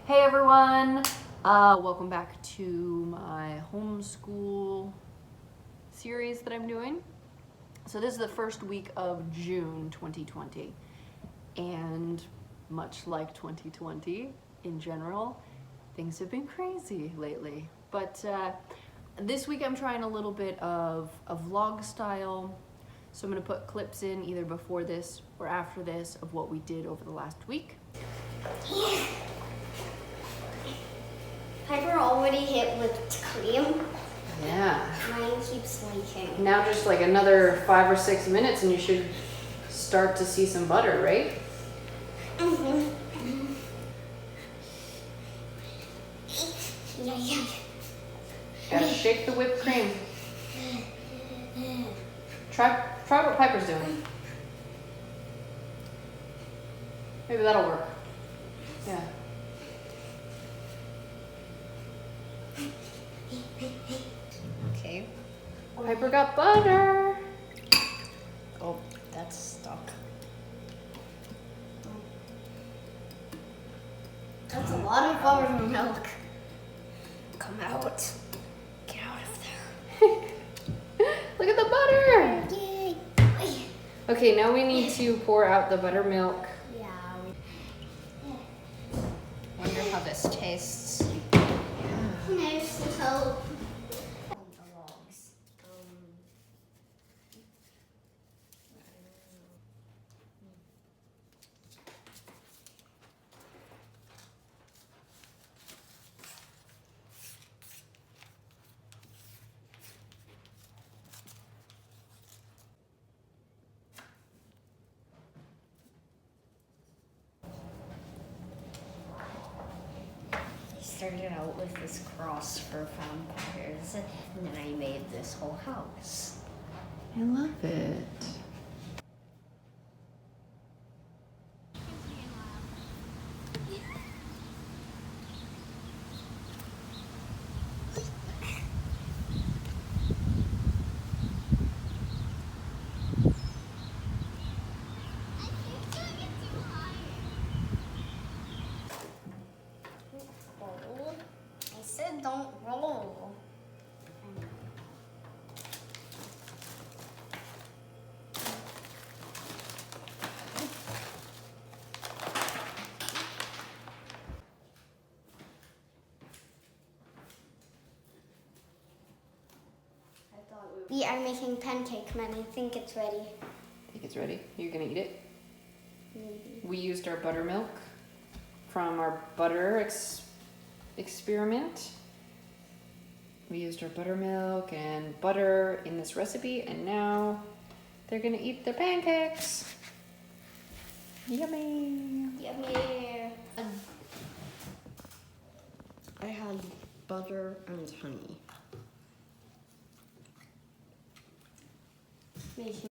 Hey everyone! Welcome back to my homeschool series that I'm doing. So this is the first week of June 2020, and much like 2020 in general, things have been crazy lately. But this week I'm trying a little bit of a vlog style. So I'm going to put clips in either before this or after this of what we did over the last week. Piper already hit whipped cream. Yeah. Mine keeps leaking. Now just like another 5 or 6 minutes and you should start to see some butter, right? Mm-hmm. Yeah. Gotta shake the whipped cream. Try what Piper's doing. Maybe that'll work. Yeah. Okay. Piper got butter. Oh, that's stuck. That's a lot of buttermilk. Come out. Get out of there. Look at the butter. Yay. Okay, now we need to pour out the buttermilk. Yeah. Wonder how this tastes. Nice to help. Started out with this cross for vampires, and then I made this whole house. I love it. Roll. I said don't roll. We are making pancake, man. I think it's ready. Think it's ready? You're gonna eat it? Maybe. We used our buttermilk from our butter experiment. We used our buttermilk and butter in this recipe, and now they're gonna eat their pancakes. Yummy. Yummy. I had butter and honey. Making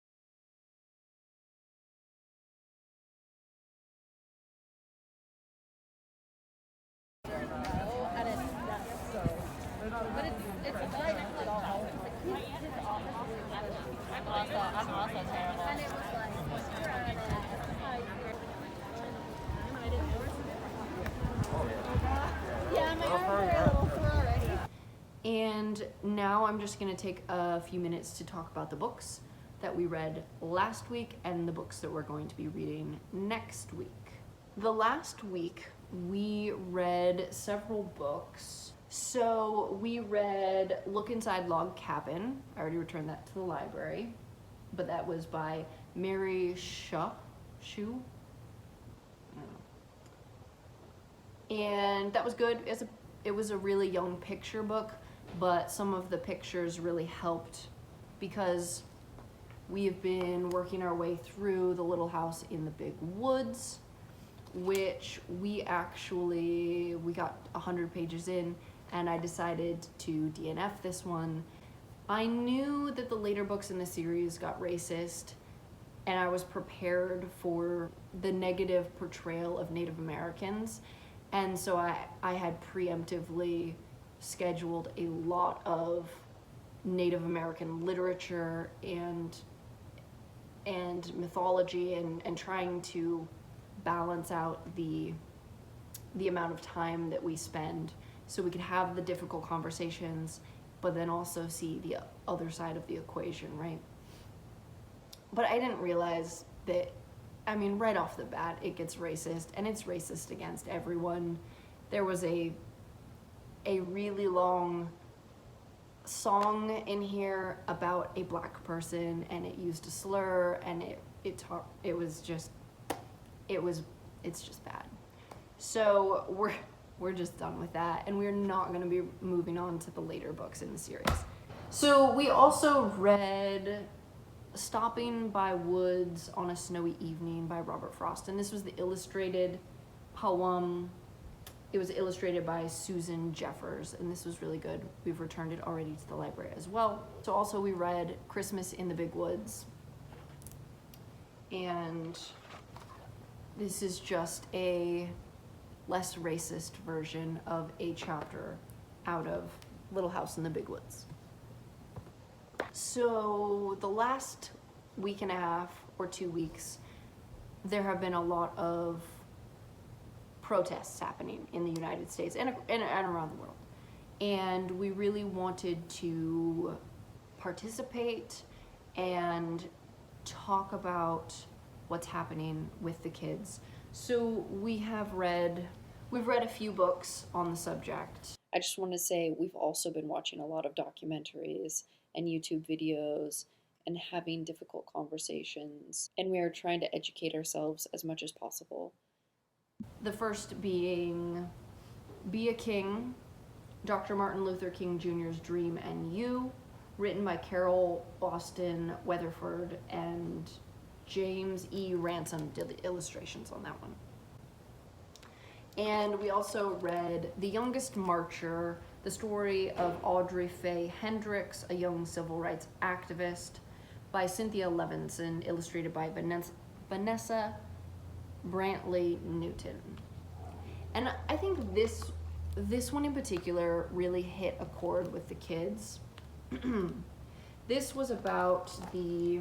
I'm also terrible. And now I'm just gonna take a few minutes to talk about the books that we read last week and the books that we're going to be reading next week. The last week we read several books. So we read Look Inside Log Cabin. I already returned that to the library, but that was by Mary Shue. And that was good. It was a really young picture book, but some of the pictures really helped because we have been working our way through The Little House in the Big Woods, which we got 100 pages in, and I decided to DNF this one. I knew that the later books in the series got racist, and I was prepared for the negative portrayal of Native Americans, and so I had preemptively scheduled a lot of Native American literature and mythology and trying to balance out the the amount of time that we spend so we could have the difficult conversations, but then also see the other side of the equation, right? But I didn't realize that, I mean, right off the bat, it gets racist, and it's racist against everyone. There was a really long song in here about a black person, and it used a slur, and it's just bad. So we're just done with that, and we're not going to be moving on to the later books in the series. So we also read Stopping by Woods on a Snowy Evening by Robert Frost, and this was the illustrated poem. It was illustrated by Susan Jeffers, and this was really good. We've returned it already to the library as well. So also we read Christmas in the Big Woods, and this is just a less racist version of a chapter out of Little House in the Big Woods. So the last week and a half or 2 weeks, there have been a lot of protests happening in the United States and around the world. And we really wanted to participate and talk about what's happening with the kids. So we've read a few books on the subject. I just want to say we've also been watching a lot of documentaries and YouTube videos and having difficult conversations, and we are trying to educate ourselves as much as possible. The first being Be a King, Dr. Martin Luther King Jr.'s Dream and You, written by Carol Austin Weatherford, and James E. Ransom did the illustrations on that one. And we also read The Youngest Marcher, the story of Audrey Faye Hendricks, a young civil rights activist, by Cynthia Levinson, illustrated by Vanessa Brantley Newton. And I think this one in particular really hit a chord with the kids. This was about the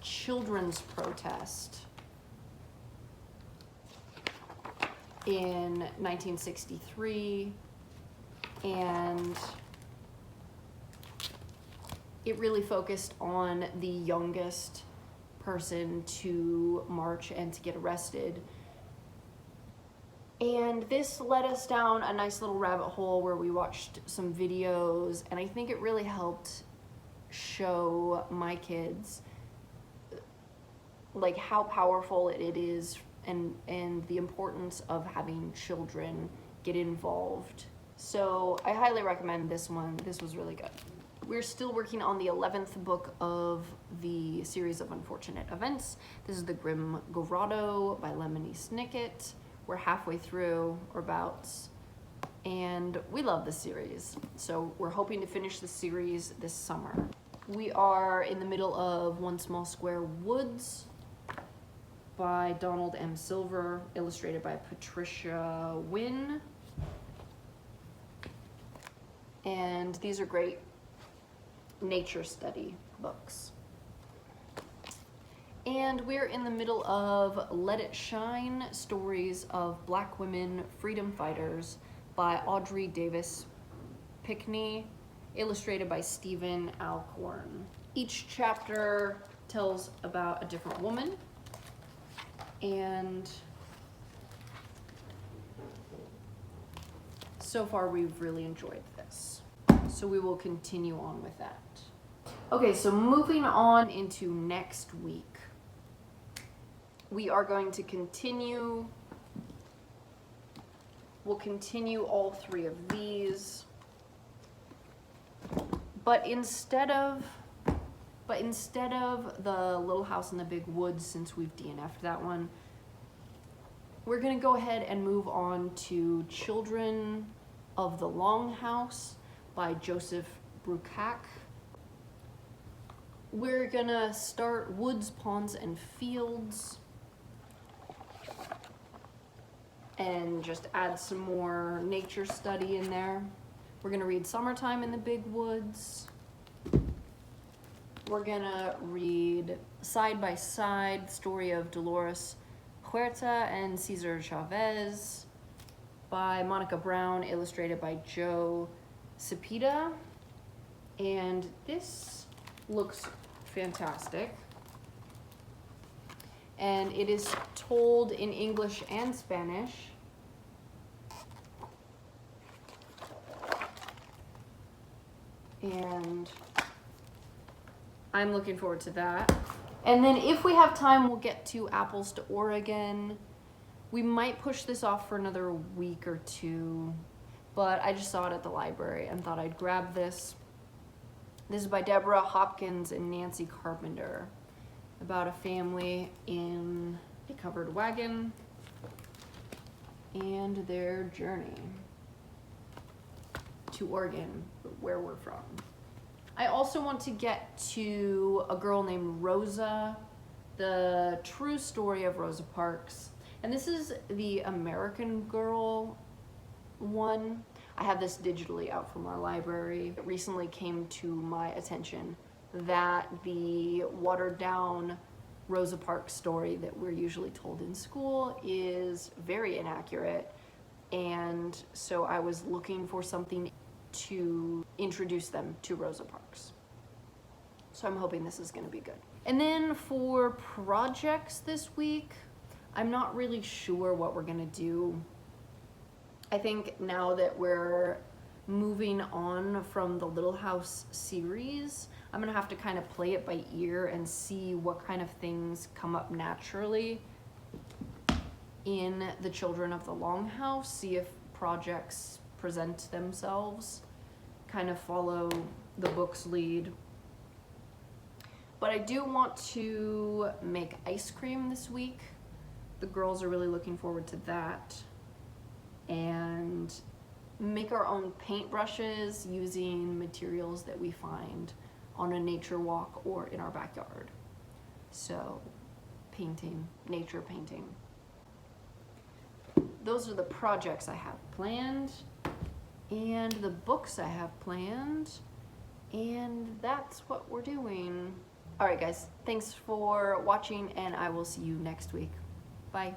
children's protest in 1963, and it really focused on the youngest person to march and to get arrested. And this led us down a nice little rabbit hole where we watched some videos, and I think it really helped show my kids like how powerful it is and the importance of having children get involved. So I highly recommend this one. This was really good. We're still working on the 11th book of the series of Unfortunate Events. This is The Grim Grotto by Lemony Snicket. We're halfway through, or about, and we love this series. So we're hoping to finish the series this summer. We are in the middle of One Small Square Woods by Donald M. Silver, illustrated by Patricia Wynn. And these are great nature study books. And we're in the middle of Let It Shine, Stories of Black Women Freedom Fighters by Audrey Davis Pickney, illustrated by Stephen Alcorn. Each chapter tells about a different woman, and so far we've really enjoyed this. So we will continue on with that. Okay, so moving on into next week. We are going to continue, we'll continue all three of these, but instead of the Little House in the Big Woods, since we've DNF'd that one, we're gonna go ahead and move on to Children of the Longhouse by Joseph Bruchac. We're gonna start Woods, Ponds, and Fields and just add some more nature study in there. We're gonna read Summertime in the Big Woods. We're gonna read Side by Side, story of Dolores Huerta and Cesar Chavez by Monica Brown, illustrated by Joe Cepeda. And this looks fantastic. And it is told in English and Spanish. And I'm looking forward to that. And then if we have time, we'll get to Apples to Oregon. We might push this off for another week or two, but I just saw it at the library and thought I'd grab this. This is by Deborah Hopkins and Nancy Carpenter, about a family in a covered wagon and their journey to Oregon, where we're from. I also want to get to A Girl Named Rosa, the true story of Rosa Parks. And this is the American Girl one. I have this digitally out from our library. It recently came to my attention that the watered down Rosa Parks story that we're usually told in school is very inaccurate. And so I was looking for something to introduce them to Rosa Parks. So I'm hoping this is going to be good. And then for projects this week, I'm not really sure what we're going to do. I think now that we're moving on from the Little House series, I'm going to have to kind of play it by ear and see what kind of things come up naturally in the Children of the Longhouse, see if projects present themselves, kind of follow the book's lead. But I do want to make ice cream this week. The girls are really looking forward to that. And make our own paintbrushes using materials that we find on a nature walk or in our backyard. So painting, nature painting. Those are the projects I have planned and the books I have planned, and that's what we're doing. All right, guys, thanks for watching, and I will see you next week. Bye.